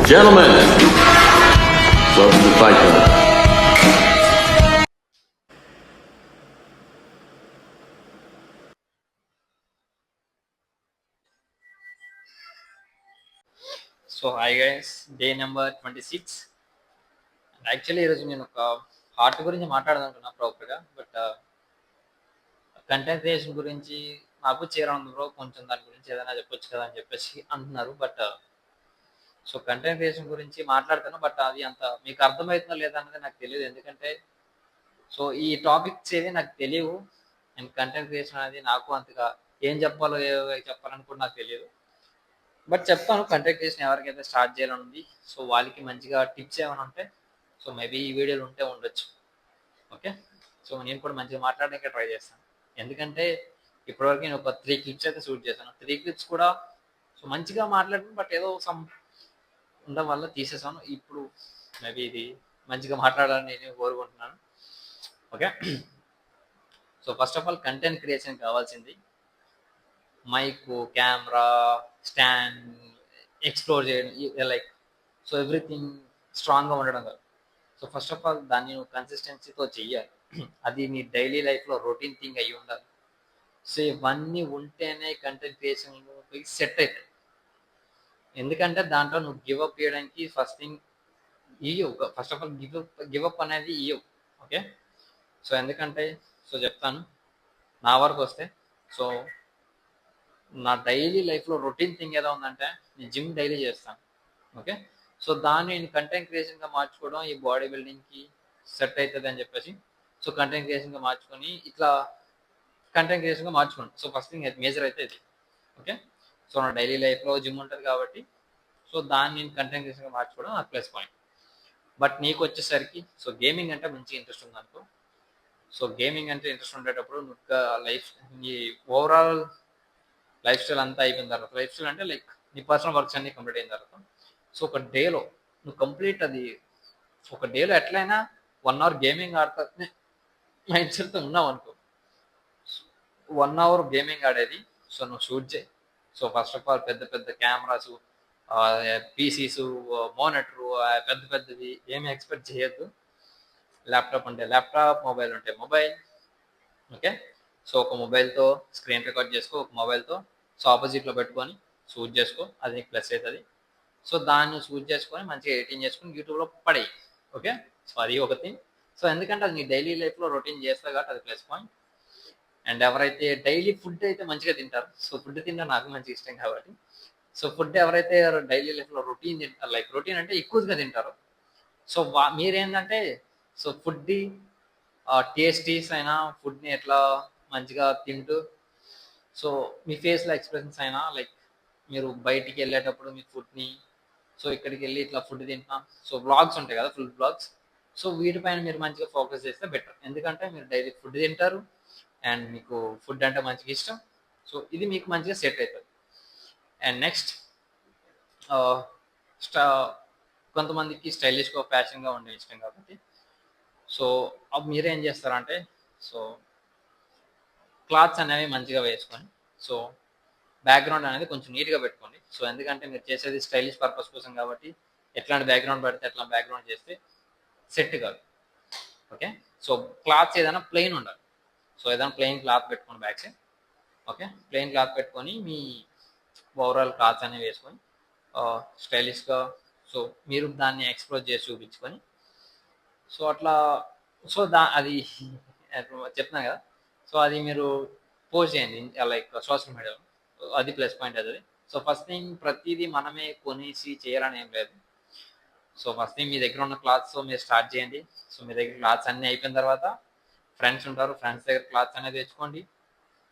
Gentlemen, welcome to Fight Club. So hi guys, day number 26. Actually ఈరోజు నేను ఒక art గురించి మాట్లాడాలనుకున్నా ప్రాపర్గా, బట్ కంటెంట్ క్రియేషన్ గురించి నాకు చేరాలి బ్రో, కొంచెం దాని గురించి ఏదైనా చెప్పొచ్చు కదా అని చెప్పేసి అంటున్నారు. బట్ సో కంటెంట్ క్రియేషన్ గురించి మాట్లాడతాను, బట్ అది అంత మీకు అర్థమవుతుందో లేదా అనేది నాకు తెలియదు. ఎందుకంటే సో ఈ టాపిక్స్ ఏవి నాకు తెలియవు, అండ్ కంటెంట్ క్రియేషన్ అనేది నాకు అంతగా ఏం చెప్పాలో చెప్పాలని కూడా నాకు తెలియదు. బట్ చెప్తాను, కంటెంట్ క్రియేషన్ ఎవరికైతే స్టార్ట్ చేయాలని ఉంది, సో వాళ్ళకి మంచిగా టిప్స్ ఏమైనా ఉంటే సో మేబీ ఈ వీడియోలు ఉంటే ఉండొచ్చు. ఓకే, సో నేను కూడా మంచిగా మాట్లాడడానికి ట్రై చేస్తాను. ఎందుకంటే ఇప్పటివరకు నేను ఒక 3 క్లిప్స్ అయితే షూట్ చేశాను. 3 క్లిప్స్ కూడా సో మంచిగా మాట్లాడాను, బట్ ఏదో సమ్ ఉండడం వల్ల తీసేసాను. ఇప్పుడు మేబీ ఇది మంచిగా మాట్లాడాలని నేను కోరుకుంటున్నాను. Okay, so first of all content creation కావాల్సింది మైక్, కెమెరా, స్టాండ్, ఎక్స్ప్లోర్ చేయడం, లైక్ సో ఎవ్రీథింగ్ స్ట్రాంగ్గా ఉండడం కాదు. సో ఫస్ట్ ఆఫ్ ఆల్ దాన్ని నువ్వు కన్సిస్టెన్సీతో చెయ్యాలి. అది నీ డైలీ లైఫ్లో రొటీన్ థింగ్ అయ్యి ఉండాలి. సో ఇవన్నీ ఉంటేనే కంటెంట్ క్రియేషన్ సెట్ అవుతుంది. ఎందుకంటే దాంట్లో నువ్వు గివప్ చేయడానికి ఫస్ట్ థింగ్ ఇయ్యవు. ఫస్ట్ ఆఫ్ ఆల్ గివప్ అనేది ఇయ్యవు. ఓకే, సో ఎందుకంటే సో చెప్తాను, నా వరకు వస్తే సో నా డైలీ లైఫ్లో రొటీన్ థింగ్ ఏదో ఉందంటే నేను జిమ్ డైలీ చేస్తాను. ఓకే, సో దాన్ని నేను కంటెంట్ క్రియేషన్గా మార్చుకోవడం ఈ బాడీ బిల్డింగ్కి సెట్ అవుతుంది అని చెప్పేసి సో కంటెంట్ క్రియేషన్గా మార్చుకొని ఇట్లా కంటెంట్ క్రియేషన్గా మార్చుకోండి. సో ఫస్ట్ థింగ్ మేజర్ అయితే ఇది. ఓకే, సో నా డైలీ లైఫ్లో జిమ్ ఉంటుంది కాబట్టి సో దాన్ని నేను కంటెంట్ క్రియేషన్గా మార్చుకోవడం నాకు ప్లస్ పాయింట్. బట్ నీకు వచ్చేసరికి సో గేమింగ్ అంటే మంచి ఇంట్రెస్ట్ ఉంది అనుకో. సో గేమింగ్ అంటే ఇంట్రెస్ట్ ఉండేటప్పుడు నువ్వు లైఫ్ నీ ఓవరాల్ లైఫ్ స్టైల్ అంతా అయిపోయిన తర్వాత, లైఫ్ స్టైల్ అంటే లైక్ నీ పర్సనల్ వర్క్స్ అన్ని కంప్లీట్ అయిన తర్వాత సో ఒక డేలో నువ్వు కంప్లీట్ అది ఒక డేలో ఎట్లయినా 1 అవర్ గేమింగ్ ఆడతా మైండ్ సెట్తో ఉన్నావు అనుకో. 1 అవర్ గేమింగ్ ఆడేది సో నువ్వు షూట్ చేయి. సో ఫస్ట్ ఆఫ్ ఆల్ పెద్ద పెద్ద కెమెరాస్, పీసీస్, మోనిటరు, పెద్ద పెద్దవి ఏమి ఎక్స్పెక్ట్ చేయొద్దు. ల్యాప్టాప్ అంటే ల్యాప్టాప్, మొబైల్ ఉంటే మొబైల్. ఓకే, సో ఒక మొబైల్తో స్క్రీన్ రికార్డ్ చేసుకో, ఒక మొబైల్తో సో ఆపోజిట్లో పెట్టుకొని షూట్ చేసుకో, అది నీకు ప్లస్ అవుతుంది. సో దాన్ని షూట్ చేసుకొని మంచిగా ఎడిటింగ్ చేసుకొని యూట్యూబ్లో పడేయి. ఓకే, సో అది ఒక థింగ్. సో ఎందుకంటే అది నీ డైలీ లైఫ్లో రొటీన్ చేస్తా కాబట్టి అది ప్లస్ పాయింట్. అండ్ ఎవరైతే డైలీ ఫుడ్ అయితే మంచిగా తింటారు, సో ఫుడ్ తినడం నాకు మంచి ఇష్టం కాబట్టి సో ఫుడ్ ఎవరైతే డైలీ లైఫ్లో రొటీన్ తింటారు, లైక్ రొటీన్ అంటే ఎక్కువగా తింటారు, సో మీరేంటంటే సో ఫుడ్ టేస్టీస్ అయినా ఫుడ్ని ఎట్లా మంచిగా తింటూ సో మీ ఫేస్లో ఎక్స్ప్రెషన్స్ అయినా లైక్ మీరు బయటికి వెళ్ళేటప్పుడు మీ ఫుడ్ని సో ఇక్కడికి వెళ్ళి ఇట్లా ఫుడ్ తింటున్నాం, సో బ్లాగ్స్ ఉంటాయి కదా, ఫుడ్ బ్లాగ్స్, సో వీటిపైన మీరు మంచిగా ఫోకస్ చేస్తే బెటర్. ఎందుకంటే మీరు డైలీ ఫుడ్ తింటారు అండ్ మీకు ఫుడ్ అంటే మంచిగా ఇష్టం, సో ఇది మీకు మంచిగా సెట్ అవుతుంది. అండ్ నెక్స్ట్ స్టా కొంతమందికి స్టైలిష్గా ఫ్యాషన్గా ఉండే ఇష్టం కాబట్టి సో మీరేం చేస్తారంటే సో క్లాత్స్ అనేవి మంచిగా వేసుకొని సో బ్యాక్గ్రౌండ్ అనేది కొంచెం నీట్గా పెట్టుకోండి. సో ఎందుకంటే మీరు చేసేది స్టైలిష్ పర్పస్ కోసం కాబట్టి ఎట్లాంటి బ్యాక్గ్రౌండ్ పెడితే ఎట్లా బ్యాక్గ్రౌండ్ చేస్తే సెట్ కాదు. ఓకే, సో క్లాత్స్ ఏదైనా ప్లెయిన్ ఉండాలి. సో ఏదైనా ప్లెయిన్ క్లాత్ పెట్టుకోండి back side. Okay, plain cloth పెట్టుకొని మీ ఓవరాల్ క్లాత్స్ అనేవి వేసుకొని స్టైలిష్గా సో మీరు దాన్ని ఎక్స్ప్లోర్ చేసి చూపించుకొని సో అట్లా సో అది చెప్తున్నాను కదా, సో అది మీరు పోస్ట్ చేయండి లైక్ సోషల్ మీడియాలో, అది ప్లస్ పాయింట్ అవుతుంది. సో ఫస్ట్ థింగ్ ప్రతిదీ మనమే కొనేసి చేయాలని ఏం లేదు. సో ఫస్ట్ థింగ్ మీ దగ్గర ఉన్న క్లాత్స్ మీరు స్టార్ట్ చేయండి. సో మీ దగ్గర క్లాత్స్ అన్నీ అయిపోయిన తర్వాత ఫ్రెండ్స్ ఉంటారు, ఫ్రెండ్స్ దగ్గర క్లాత్స్ అనేది తెచ్చుకోండి.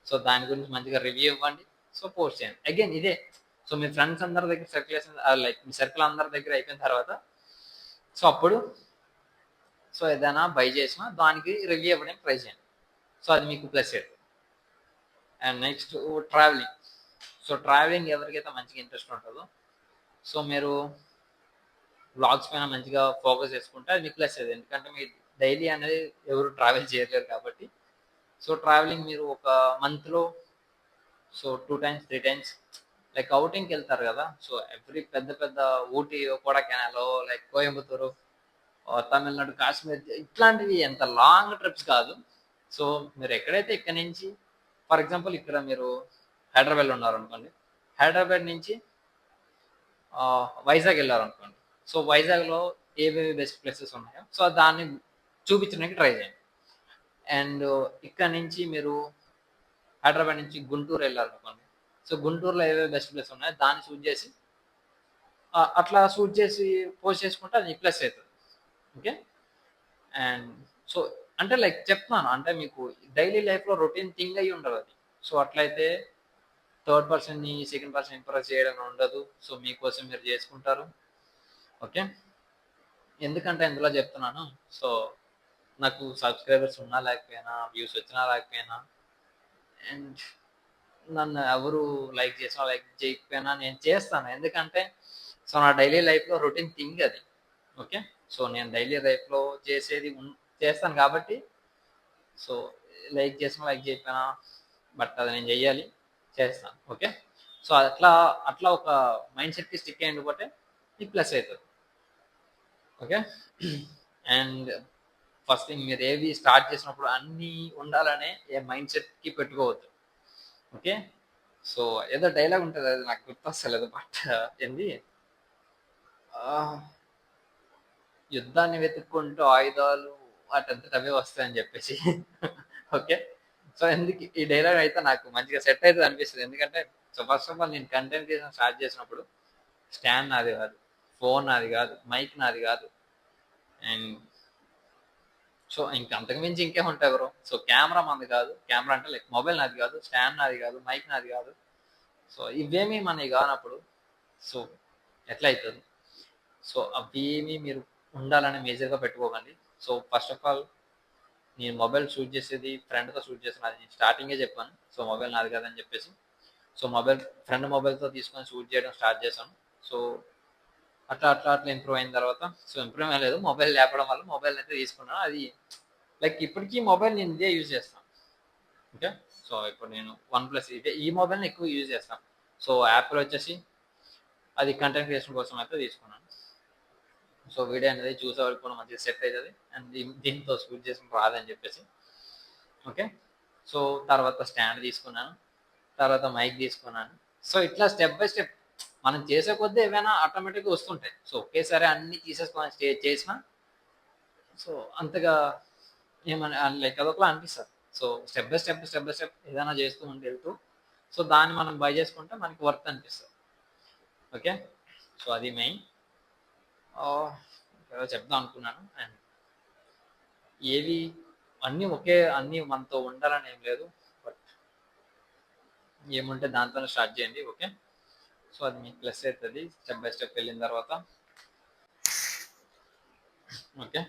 సో దాని గురించి మంచిగా రివ్యూ ఇవ్వండి. సో పోస్ట్ చేయండి. అగైన్ ఇదే, సో మీ ఫ్రెండ్స్ అందరి దగ్గర సర్క్యులేషన్ లైక్ మీ సర్కిల్ అందరి దగ్గర అయిపోయిన తర్వాత సో అప్పుడు సో ఏదైనా బై చేసినా దానికి రివ్యూ ఇవ్వడానికి ట్రై చేయండి. సో అది మీకు ప్లస్ అవుతుంది. And next travelling. So travelling ఎవరికైతే మంచిగా ఇంట్రెస్ట్ ఉంటుందో సో మీరు వ్లాగ్స్ పైన మంచిగా ఫోకస్ చేసుకుంటే అది మీకు ప్లస్ అవుతుంది. ఎందుకంటే మీ డైలీ అనేది ఎవరు ట్రావెల్ చేయలేరు కాబట్టి సో ట్రావెలింగ్ మీరు ఒక మంత్లో సో 2 times 3 times లైక్ అవుటింగ్కి వెళ్తారు కదా, సో ఎవ్రీ పెద్ద పెద్ద ఊటీ, కొడైకెనాల్, లైక్ కోయంబత్తూరు, తమిళనాడు, కాశ్మీర్, ఇట్లాంటివి ఎంత లాంగ్ ట్రిప్స్ కాదు. సో మీరు ఎక్కడైతే ఇక్కడ నుంచి, ఫర్ ఎగ్జాంపుల్ ఇక్కడ మీరు హైదరాబాద్లో ఉన్నారు అనుకోండి, హైదరాబాద్ నుంచి వైజాగ్ వెళ్ళారనుకోండి, సో వైజాగ్లో ఏవేవి బెస్ట్ ప్లేసెస్ ఉన్నాయో సో దాన్ని చూపించడానికి ట్రై చేయండి. అండ్ ఇక్కడ నుంచి మీరు హైదరాబాద్ నుంచి గుంటూరు వెళ్ళారనుకోండి, సో గుంటూరులో ఏవేవి బెస్ట్ ప్లేస్ ఉన్నాయో దాన్ని షూట్ చేసి అట్లా షూట్ చేసి పోస్ట్ చేసుకుంటే అది ప్లస్ అవుతుంది. ఓకే. అండ్ సో అంటే లైక్ చెప్తున్నాను, అంటే మీకు డైలీ లైఫ్లో రొటీన్ థింగ్ అయ్యి ఉండదు అది. సో అట్లయితే థర్డ్ పర్సన్ని సెకండ్ పర్సన్ ఇంప్రెస్ చేయడం ఉండదు. సో మీకోసం మీరు చేసుకుంటారు. ఓకే. ఎందుకంటే ఇందులో చెప్తున్నాను, సో నాకు సబ్స్క్రైబర్స్ ఉన్నా లేకపోయినా, వ్యూస్ వచ్చినా లేకపోయినా, అండ్ నన్ను ఎవరు లైక్ చేసినా లైక్ చేయకపోయినా నేను చేస్తాను. ఎందుకంటే సో నా డైలీ లైఫ్లో రొటీన్ థింగ్ అది. ఓకే. సో నేను డైలీ లైఫ్లో చేసేది చేస్తాను కాబట్టి, సో లైక్ చేసినా లైక్ చేయకపోయినా, బట్ అది నేను చెయ్యాలి, చేస్తాను. ఓకే. సో అట్లా అట్లా ఒక మైండ్ సెట్కి స్టిక్ అయ్యిండిపోతే నీకు ప్లస్ అవుతుంది. ఓకే. అండ్ ఫస్ట్ థింగ్, మీరు ఏవి స్టార్ట్ చేసినప్పుడు అన్నీ ఉండాలనే ఏ మైండ్ సెట్కి పెట్టుకోవద్దు. ఓకే. సో ఏదో డైలాగ్ ఉంటుంది, అది నాకు గుర్తొస్తలేదు, బట్ ఏంది, యుద్ధాన్ని వెతుక్కుంటూ ఆయుధాలు వాటంతట అవే వస్తాయని చెప్పేసి. ఓకే. సో ఎందుకు ఈ డైలాగ్ అయితే నాకు మంచిగా సెట్ అవుతుంది అనిపిస్తుంది. ఎందుకంటే సో ఫస్ట్ ఆఫ్ ఆల్ నేను కంటెంట్ క్రియేషన్ స్టార్ట్ చేసినప్పుడు స్టాండ్ నాది కాదు, ఫోన్ నాది కాదు, మైక్ నాది కాదు, అండ్ సో ఇంకా అంతకు మించి ఇంకేం ఉంటాయి బ్రో. సో కెమెరా మనది కాదు, కెమెరా అంటే లైక్ మొబైల్ నాది కాదు, స్టాండ్ నాది కాదు, మైక్ నాది కాదు. సో ఇవేమీ మనవి కానప్పుడు సో ఎట్లా అవుతుంది? సో అవేమీ మీరు ఉండాలని మేజర్గా పెట్టుకోకండి. సో ఫస్ట్ ఆఫ్ ఆల్ నేను మొబైల్ షూట్ చేసేది ఫ్రెండ్తో షూట్ చేస్తాను, అది నేను స్టార్టింగే చెప్పాను. సో మొబైల్ నాది కాదని చెప్పేసి, సో మొబైల్ ఫ్రెండ్ మొబైల్తో తీసుకొని షూట్ చేయడం స్టార్ట్ చేశాను. సో అట్లా అట్లా అట్లా ఇంప్రూవ్ అయిన తర్వాత, సో ఇంప్రూవ్ అయ్యలేదు, మొబైల్ లేపడం వల్ల మొబైల్ అయితే తీసుకున్నాను. అది లైక్ ఇప్పటికీ మొబైల్ నేను ఇదే యూజ్ చేస్తాను. ఓకే. సో ఇప్పుడు నేను OnePlus ఇదే ఈ మొబైల్ని ఎక్కువ యూజ్ చేస్తాను. సో యాపిల్ వచ్చేసి అది కంటెంట్ క్రియేషన్ కోసం అయితే తీసుకున్నాను. సో వీడియో అనేది చూసే వరకు కూడా మంచిగా సెట్ అవుతుంది, అండ్ దీంతో షూట్ చేసిన రాదని చెప్పేసి. ఓకే. సో తర్వాత స్టాండ్ తీసుకున్నాను, తర్వాత మైక్ తీసుకున్నాను. సో ఇట్లా స్టెప్ బై స్టెప్ మనం చేసే కొద్దీ ఏవైనా ఆటోమేటిక్గా వస్తుంటాయి. సో ఒకేసారి అన్ని తీసేసుకొని స్టే చేసినా సో అంతగా ఏమని లైక్ అదొకలా అనిపిస్తుంది. So step by step step by step ఏదైనా చేస్తూ ఉంటే వెళ్తూ, సో దాన్ని మనం బై చేసుకుంటే మనకి వర్త్ అనిపిస్తుంది. ఓకే. సో అది మెయిన్ ఏదో చెప్దాం అనుకున్నాను. అండ్ ఏవి అన్నీ మనతో ఉండాలని ఏం లేదు, బట్ ఏముంటే దాంతోనే స్టార్ట్ చేయండి. ఓకే. సో అది మీకు ప్లస్ అవుతుంది స్టెప్ బై స్టెప్ వెళ్ళిన తర్వాత. ఓకే.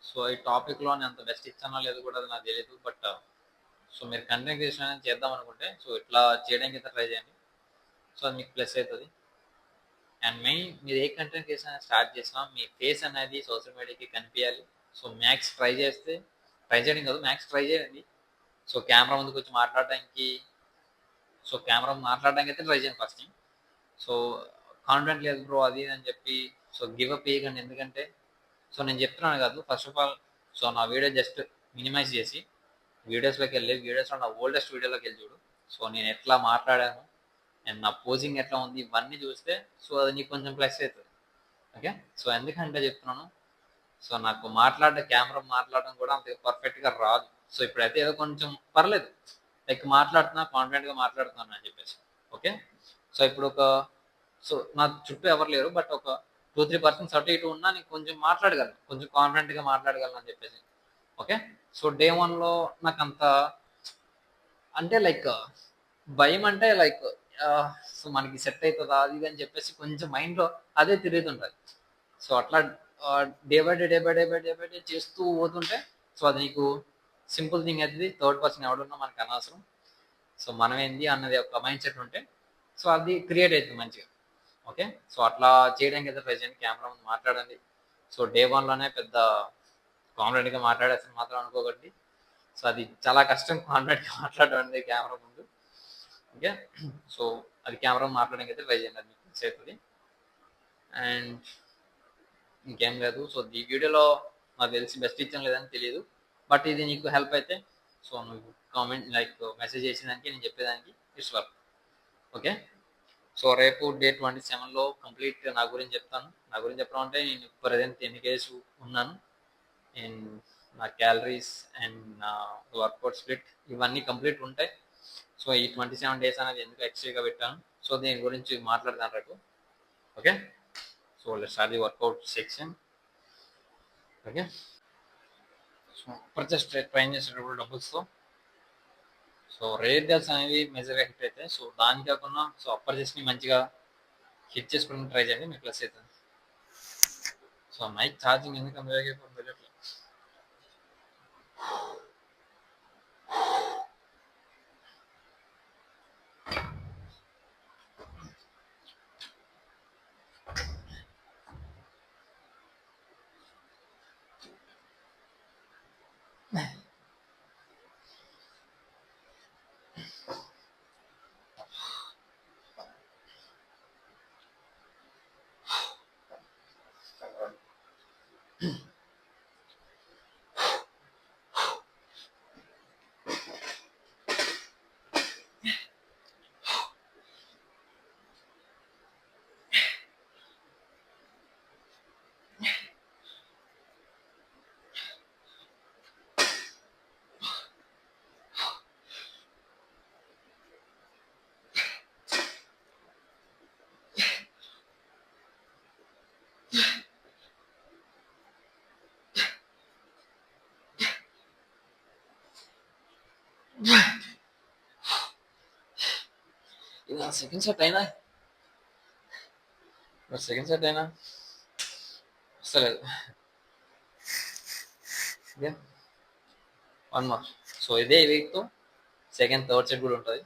సో ఈ టాపిక్లో నేను అంత బెస్ట్ ఇచ్చానో లేదు కూడా అది నాకు తెలియదు, బట్ సో మీరు కంటెంట్ క్రియేషన్ అనేది చేద్దాం అనుకుంటే సో ఇట్లా చేయడానికి అయితే ట్రై చేయండి. సో అది మీకు ప్లస్ అవుతుంది. అండ్ మెయిన్ మీరు ఏ కంటెంట్ క్రియేషన్ అనేది స్టార్ట్ చేసినా మీ ఫేస్ అనేది సోషల్ మీడియాకి కనిపించాలి. సో మ్యాక్స్ ట్రై చేయడం కాదు, మ్యాక్స్ ట్రై చేయండి. సో కెమెరా ముందుకు వచ్చి మాట్లాడడానికి, సో కెమెరా మాట్లాడడానికి అయితే ట్రై చేయండి ఫస్ట్ థింగ్. సో కాన్ఫిడెంట్ లేదు బ్రో అది అని చెప్పి సో గివ్ అప్ చేయకండి. ఎందుకంటే సో నేను చెప్తున్నాను కాదు, ఫస్ట్ ఆఫ్ ఆల్ సో నా వీడియో జస్ట్ మినిమైజ్ చేసి వీడియోస్లోకి వెళ్ళి వీడియోస్లో నా ఓల్డెస్ట్ వీడియోలోకి వెళ్ళి చూడు. సో నేను ఎట్లా మాట్లాడాను అండ్ నా పోజింగ్ ఎట్లా ఉంది ఇవన్నీ చూస్తే సో అది నీకు కొంచెం ప్లస్ అవుతుంది. ఓకే. సో ఎందుకంటే చెప్తున్నాను, సో నాకు కెమెరా మాట్లాడడం కూడా అంత పర్ఫెక్ట్గా రాదు. సో ఇప్పుడైతే ఏదో కొంచెం పర్లేదు, లైక్ మాట్లాడుతున్నా, కాన్ఫిడెంట్గా మాట్లాడుతున్నాను అని చెప్పేసి. ఓకే. సో ఇప్పుడు సో నా చుట్టూ ఎవరు లేరు, బట్ ఒక 2-3% అటు ఇటు ఉన్నా నేను కొంచెం మాట్లాడగలను, కొంచెం కాన్ఫిడెంట్గా మాట్లాడగలను అని చెప్పేసి. ఓకే. సో డే 1లో నాకు అంత అంటే లైక్ భయం అంటే లైక్ సో మనకి సెట్ అవుతుందా అది ఇది అని చెప్పేసి కొంచెం మైండ్లో అదే తిరుగుతుంటుంది. సో అట్లా డే బై డే చేస్తూ పోతుంటే సో అది నీకు సింపుల్ థింగ్ అవుతుంది. థర్డ్ పర్సన్ ఎవడున్నా మనకు అనవసరం. సో మనం ఏంది అన్నది ఒక మైండ్ సెట్ ఉంటే సో అది క్రియేట్ అవుతుంది మంచిగా. ఓకే. సో అట్లా చేయడానికి అయితే ట్రై చేయండి, కెమెరా ముందు మాట్లాడండి. సో డే 1లోనే పెద్ద కాన్ఫిడెంట్గా మాట్లాడేస్తాను మాత్రం అనుకోకండి. సో అది చాలా కష్టం కాన్ఫిడెంట్గా మాట్లాడడం అనేది కెమెరా ముందు. ఓకే. సో అది కెమెరా మాట్లాడడానికి అయితే ట్రై చేయండి, అది మీకు మిస్ అవుతుంది. అండ్ ఇంకేం లేదు. సో ఈ వీడియోలో నాకు తెలిసి బెస్ట్ ఇచ్చాను లేదని తెలియదు, బట్ ఇది నీకు హెల్ప్ అయితే సో నువ్వు కామెంట్ లైక్ మెసేజ్ చేసేదానికి నేను చెప్పేదానికి ఇట్స్ వర్క్. ఓకే, సో రేపు డే 27లో కంప్లీట్ నా గురించి చెప్తాను. నా గురించి చెప్పడం అంటే నేను ప్రజెంట్ ఎన్ని కేసు ఉన్నాను అండ్ నా క్యాలరీస్ అండ్ నా వర్కౌట్ స్ప్లిట్ ఇవన్నీ కంప్లీట్ ఉంటాయి. సో ఈ 27 డేస్ అనేది ఎందుకు ఎక్స్ట్రాగా పెట్టాను, సో దీని గురించి మాట్లాడతాను రేపు. Okay, so let's start the workout section. Okay, so upper chest train చేసేటప్పుడు డబుల్స్తో సో రేర్ డెల్స్ అనేవి మెజర్గా హిట్ అవుతాయి. సో దాని కాకుండా సో అప్పర్ చెస్ట్ని మంచిగా హిట్ చేసుకోవడానికి ట్రై చేయండి, మీకు ప్లస్ అవుతుంది. సో మైక్ ఛార్జింగ్ ఎందుకు అంత వేగంగా వెళ్ళట్లేదు. ఇది సెకండ్ సెట్ అయినా వస్తలేదు. One more. సో ఇదే వెయిట్తో సెకండ్ థర్డ్ సెట్ కూడా ఉంటుంది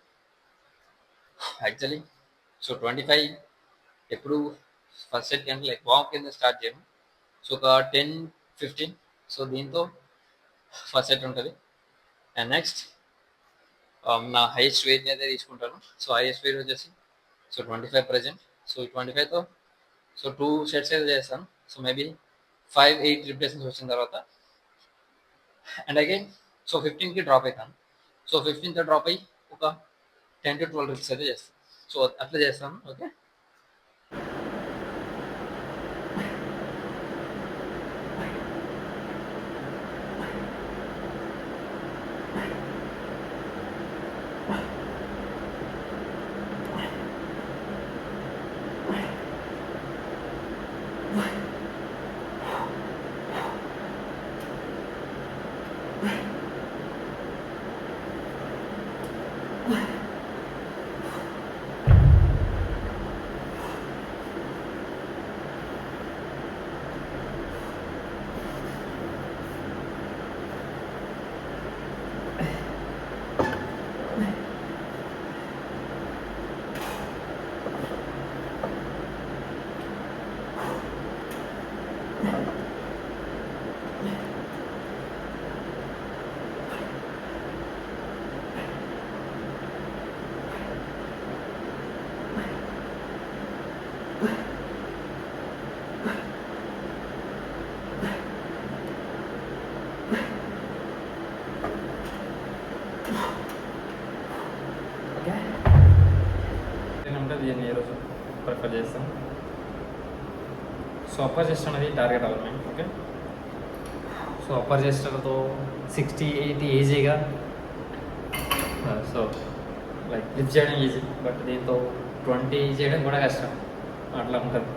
యాక్చువల్లీ. సో 25 ఎప్పుడు ఫస్ట్ సెట్ కంటే లైక్ వాక్ కింద స్టార్ట్ చేయము. సో ఒక 10-15 సో దీంతో ఫస్ట్ సెట్ ఉంటుంది. అండ్ నెక్స్ట్ నా హైయెస్ట్ వెయిట్ అయితే తీసుకుంటాను. సో హైయెస్ట్ వెయిట్ వచ్చేసి సో 25 ప్రజెంట్. సో ఈ 25తో సో 2 సెట్స్ అయితే చేస్తాను. సో మేబీ 5-8 రిప్లేషన్స్ వచ్చిన తర్వాత అండ్ అగైన్ సో 15కి డ్రాప్ అవుతాను. సో 15తో డ్రాప్ అయ్యి ఒక 10-12 రిప్స్ అయితే చేస్తాను. సో అట్లా చేస్తాను. ఓకే, నేనంటే దీన్ని ఈరోజు ప్రిఫర్ చేస్తాను. సో అప్పర్ చెస్ట్ అనేది టార్గెట్ అవ్వాలి. ఓకే, సో అప్పర్ చెస్ట్తో 60-80 ఈజీగా సో లైక్ లిఫ్ట్ చేయడం ఈజీ, బట్ దీంతో 20 చేయడం కూడా కష్టం, అట్లా ఉంటుంది.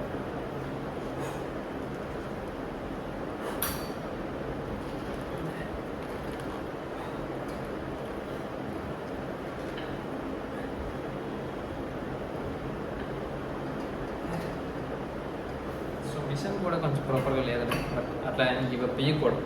మిషన్ కూడా కొంచెం ప్రాపర్గా లేదండి, బట్ అట్లా గివ్ అప్ ఇవ్వకూడదు.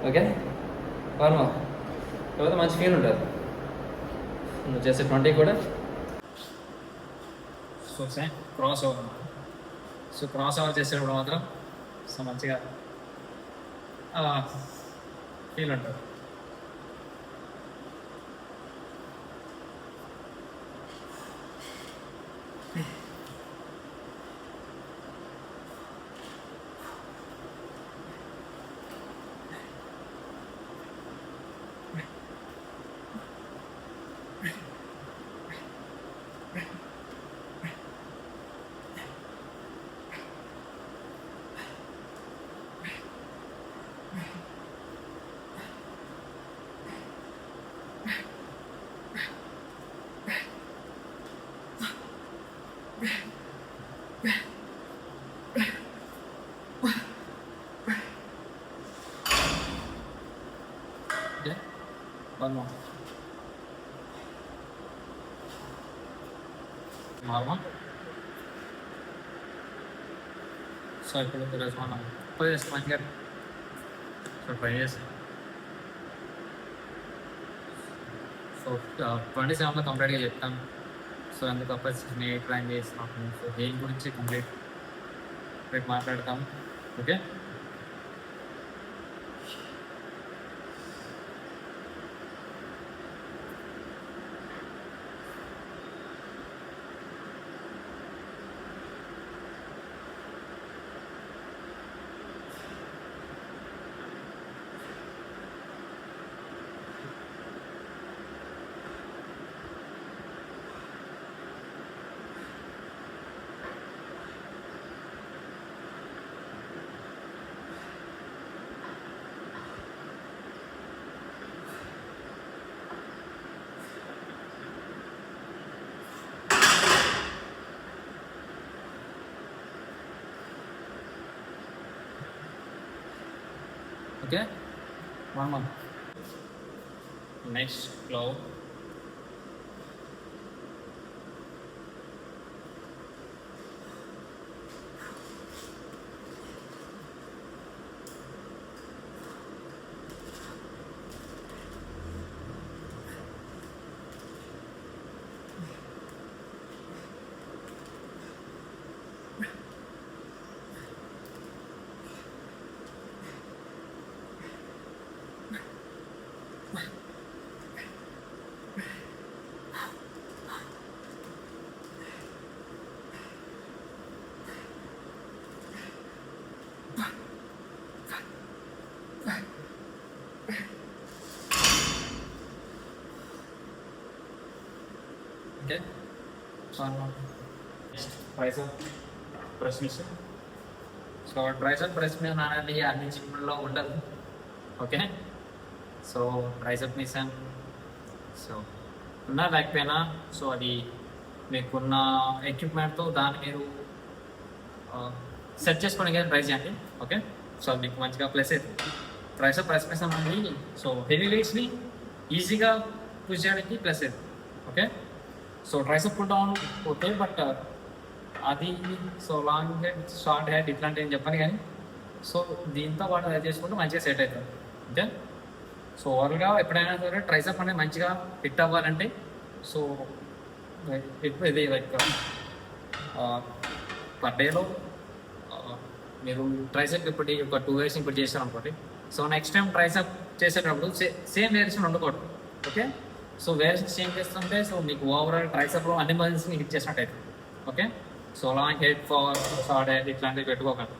ఓకే వర్మ తర్వాత మంచి ఫీల్ ఉంటుంది నువ్వు చేసే 20 కూడా. సో సేమ్ క్రాస్ ఓవర్ అన్నమాట. సో క్రాస్ ఓవర్ చేసేటప్పుడు మాత్రం సో మంచిగా ఫీల్ ఉంటుంది. Okay one more normal. So ఇప్పుడు ఈరోజు మనం మంచిగా సో ట్రై చేస్తాం. సో 27లో కంప్లీట్గా చెప్తాను. సో అందుకు అప్పటి ప్లాన్ చేస్తున్నాము. సో దేని గురించి కంప్లీట్ రేపు మాట్లాడతాం. Okay okay one next flow. Okay tricep press machine. So tricep press machine అనేది అన్ని జిమ్లో ఉండదు. Okay so tricep machine so ఉన్నా లేకపోయినా సో అది మీకున్న ఎక్విప్మెంట్తో దాన్ని మీరు సెట్ చేసుకోవడానికి ట్రై చేయండి. ఓకే సో అది మీకు మంచిగా ప్లస్ అవుతుంది. ట్రైసెప్ ప్రెస్ మిషన్ అనేది సో హెవీ వెయిట్స్ని ఈజీగా పుష్ చేయడానికి ప్లస్ అవుతుంది. Okay so tricep pull down okay but అది so long head short head ఇట్లాంటివి ఏం చెప్పాను కానీ సో దీంతో పాటు అది చేసుకుంటే మంచిగా సెట్ అవుతుంది. ఓకే సో ఓవరాల్గా ఎప్పుడైనా సరే ట్రైసెప్ అనేది మంచిగా ఫిట్ అవ్వాలంటే సో ఇది లైక్ పర్ డేలో మీరు ట్రైసెప్ ఇప్పుడు ఒక 2 ఇయర్స్ ఇప్పుడు చేశారు అనుకోండి. సో నెక్స్ట్ టైం ట్రైసెప్ చేసేటప్పుడు సేమ్ వేరియేషన్ ఉండకూడదు. ఓకే సో వేరియేషన్ చేంజ్ చేస్తుంటే సో మీకు ఓవరాల్ ట్రైసెప్లో అన్ని మజిల్స్ని హిట్ చేసినట్టు అవుతుంది. Okay so long head for short head ఇట్లాంటివి పెట్టుకోకండి.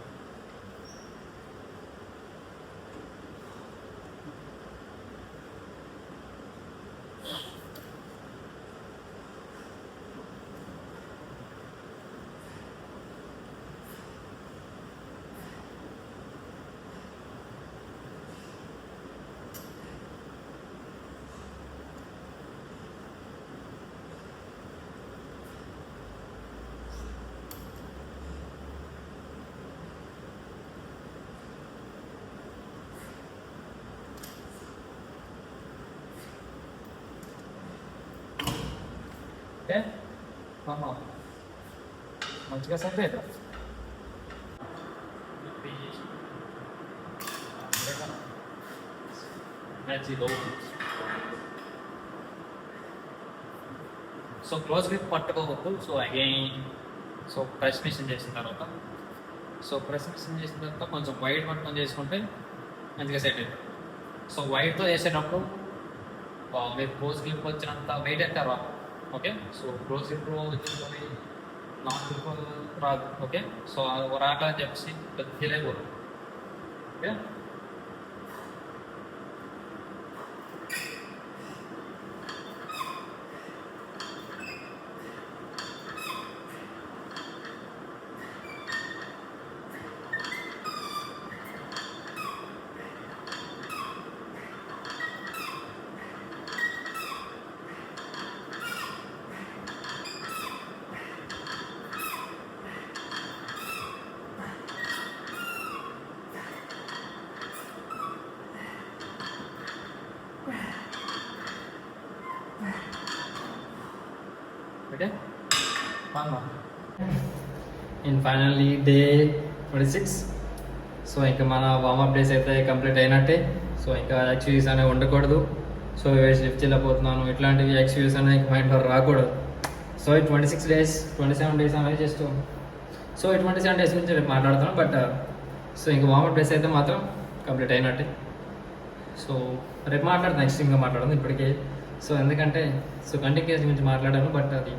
ఓకే మంచిగా సెట్ అవుతుంది. ఎనర్జీ లో. సో క్లోజ్ గ్రిప్ పట్టుకోవద్దు. So again so press machine చేసిన తర్వాత కొంచెం వైట్ పట్టుకొని చేసుకుంటే మంచిగా సెట్ అవుతుంది. సో వైట్తో చేసేటప్పుడు మీరు క్లోజ్ గ్రిప్ వచ్చినంత వెయిట్ అయితే రాదు. ఓకే, సో క్లోజ్ గ్రిప్ వచ్చి లాంగ్ గ్రిప్ రాదు. ఓకే, సో రాక అని చెప్పేసి పెద్ద ఫీల్ అయిపోతుంది. Okay, okay. In finally day 26. So ఇంకా మన వార్మప్ డేస్ అయితే కంప్లీట్ అయినట్టే. సో ఇంకా యాక్టివిటీస్ అనేవి ఉండకూడదు. సో వేస్ట్ లిఫ్ట్ చేయలేకపోతున్నాను, ఇట్లాంటివి యాక్టివిటీస్ అనేవి మైండ్లో రాకూడదు. సో ఈ 26 డేస్ 27 డేస్ అనేది చేస్తాం. సో ఈ 27 డేస్ గురించి రేపు మాట్లాడుతున్నాను. బట్ సో ఇంకా వార్మప్ డేస్ అయితే మాత్రం కంప్లీట్ అయినట్టే. సో రేపు మాట్లాడతాను, ఎక్స్ట్రీమ్గా మాట్లాడను ఇప్పటికే. సో ఎందుకంటే సో కంటిన్యూస్ గురించి మాట్లాడాను, బట్ అది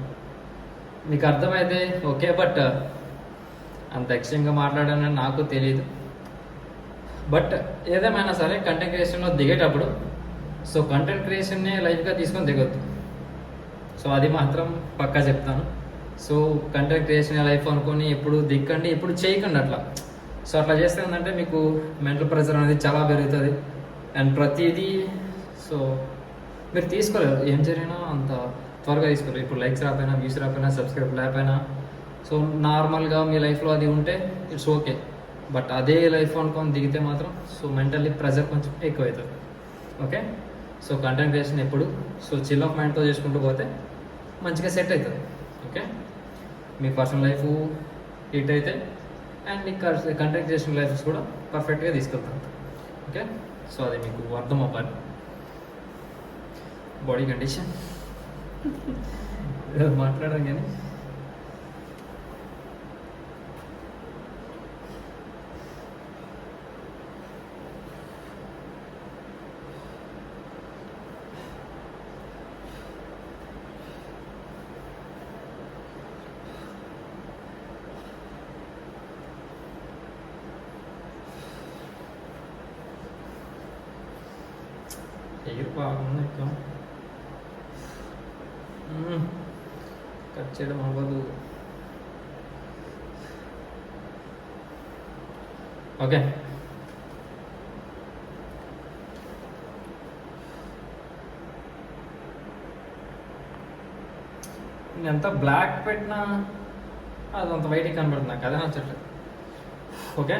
మీకు అర్థమైతే ఓకే. బట్ అంత ఎక్స్ట్రీమ్గా మాట్లాడానని నాకు తెలియదు. బట్ ఏదేమైనా సరే కంటెంట్ క్రియేషన్లో దిగేటప్పుడు సో కంటెంట్ క్రియేషన్నే లైఫ్గా తీసుకొని దిగొద్దు. సో అది మాత్రం పక్కా చెప్తాను. సో కంటెంట్ క్రియేషన్ లైఫ్ అనుకొని ఎప్పుడు దిక్కండి, ఎప్పుడు చేయకండి అట్లా. సో అట్లా చేస్తే ఏంటంటే మీకు మెంటల్ ప్రెషర్ అనేది చాలా పెరుగుతుంది. అండ్ ప్రతిదీ సో మీరు తీసుకోలేరు, ఏం జరిగినా అంత త్వరగా తీసుకోలేరు. ఇప్పుడు లైక్స్ రాకపోయినా, వ్యూస్ రాకపోయినా, సబ్స్క్రైబ్ లేకపోయినా, సో నార్మల్గా మీ లైఫ్లో అది ఉంటే ఇట్స్ ఓకే. బట్ అదే లైఫ్ అనుకొని దిగితే మాత్రం సో మెంటల్లీ ప్రెషర్ కొంచెం ఎక్కువ అవుతుంది. ఓకే, సో కంటెంట్ క్రియేషన్ ఎప్పుడు సో చిల్ ఆఫ్ మైండ్తో చేసుకుంటూ పోతే మంచిగా సెట్ అవుతుంది. ఓకే, మీ పర్సనల్ లైఫ్ హిట్ అయితే అండ్ ఈ కంటెంట్ క్రియేషన్ లైఫ్స్ కూడా పర్ఫెక్ట్గా తీసుకెళ్తాను. ఓకే, సో అది మీకు అర్థం అవ్వాలి. బాడీ కండిషన్ మాట్లాడడం కానీ ఎయిర్ బాగుంది. ఎక్కువ కట్ చేయడం అవ్వదు. ఓకే, ఎంత బ్లాక్ పెట్టినా అదంత వైట్గా కనబడుతుంది. నాకు అదే నచ్చట్లేదు. ఓకే,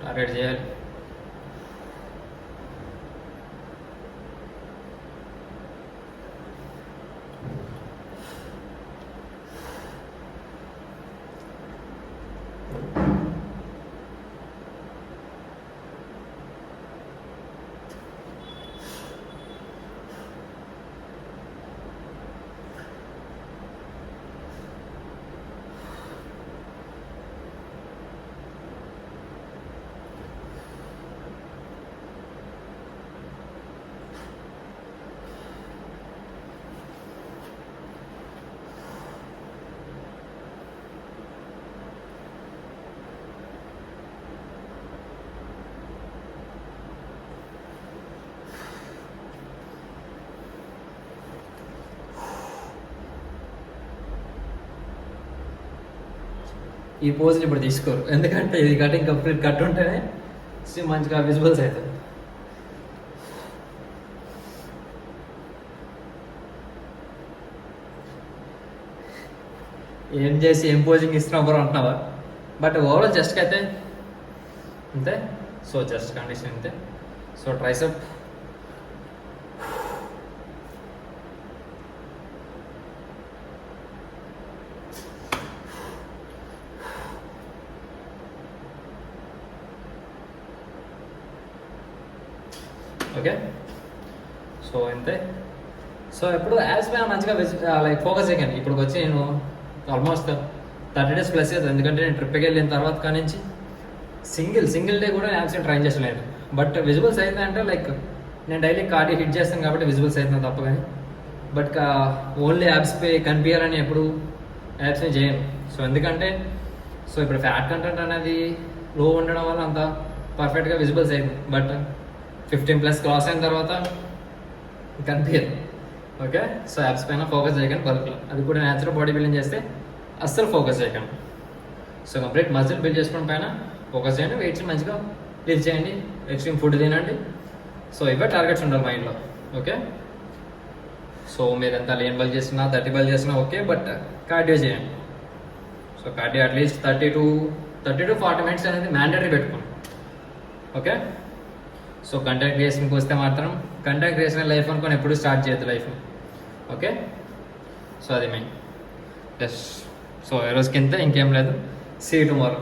టార్గెట్ చేయాలి. ఈ పోజ్ని ఇప్పుడు తీసుకోరు, ఎందుకంటే ఇది కటింగ్ కంప్లీట్ కట్ ఉంటేనే మంచిగా విజువల్స్ అవుతుంది. ఏం చేసి ఏం పోజింగ్ ఇస్తున్నావు బ్రో అంటున్నావా, బట్ ఓవరాల్ జస్ట్ అయితే అంతే. సో జస్ట్ కండిషన్ అంతే. So tricep okay. సో అంతే. సో ఎప్పుడు యాజ్ పైన మంచిగా లైక్ ఫోకస్ చేయకండి. ఇప్పుడు వచ్చి నేను ఆల్మోస్ట్ 30 days ప్లస్ అవుతుంది, ఎందుకంటే నేను ట్రిప్కి వెళ్ళిన తర్వాత కానీ నుంచి సింగిల్ డే కూడా యాప్స్ ట్రైన్ చేసలేదు. బట్ విజువల్స్ అవుతుందంటే లైక్ నేను డైలీ కార్డియో హిట్ చేస్తాను కాబట్టి విజువల్స్ అవుతుంది తప్ప కానీ, బట్ ఓన్లీ యాప్స్ పై కనిపించాలని ఎప్పుడు యాప్స్ని చేయను. సో ఎందుకంటే సో ఇప్పుడు ఫ్యాట్ కంటెంట్ అనేది లో ఉండడం వల్ల అంత పర్ఫెక్ట్గా విజువల్స్ అయింది, బట్ 15+ క్రాస్ అయిన తర్వాత కనిపించదు. ఓకే. సో యాప్స్ పైన ఫోకస్ చేయకండి బల్క్లో, అది కూడా న్యాచురల్ బాడీ బిల్డింగ్ చేస్తే అస్సలు ఫోకస్ చేయకండి. సో కంప్లీట్ మజిల్ బిల్డ్ చేసుకోవడం పైన ఫోకస్ చేయండి, వెయిట్స్ మంచిగా లిఫ్ట్ చేయండి, ఎక్స్ట్రీమ్ ఫుడ్ తినండి. సో ఇవే టార్గెట్స్ ఉండాలి మైండ్లో. ఓకే. సో మీరు ఎంత లేన్ బల్ చేసినా 30 బల్ చేసినా ఓకే, బట్ కార్డియో చేయండి. So cardio at least 30 to 40 minutes అనేది మ్యాండేటరీ పెట్టుకోండి. ఓకే. సో కంటెంట్ క్రియేషన్కి వస్తే మాత్రం కంటెంట్ క్రియేషన్ లైఫ్ అనుకొని ఎప్పుడు స్టార్ట్ చేయొద్దు లైఫ్ని. ఓకే. సో అది మెయిన్. ఎస్. సో ఈ రోజుకి ఇంతే, ఇంకేం లేదు. See tomorrow.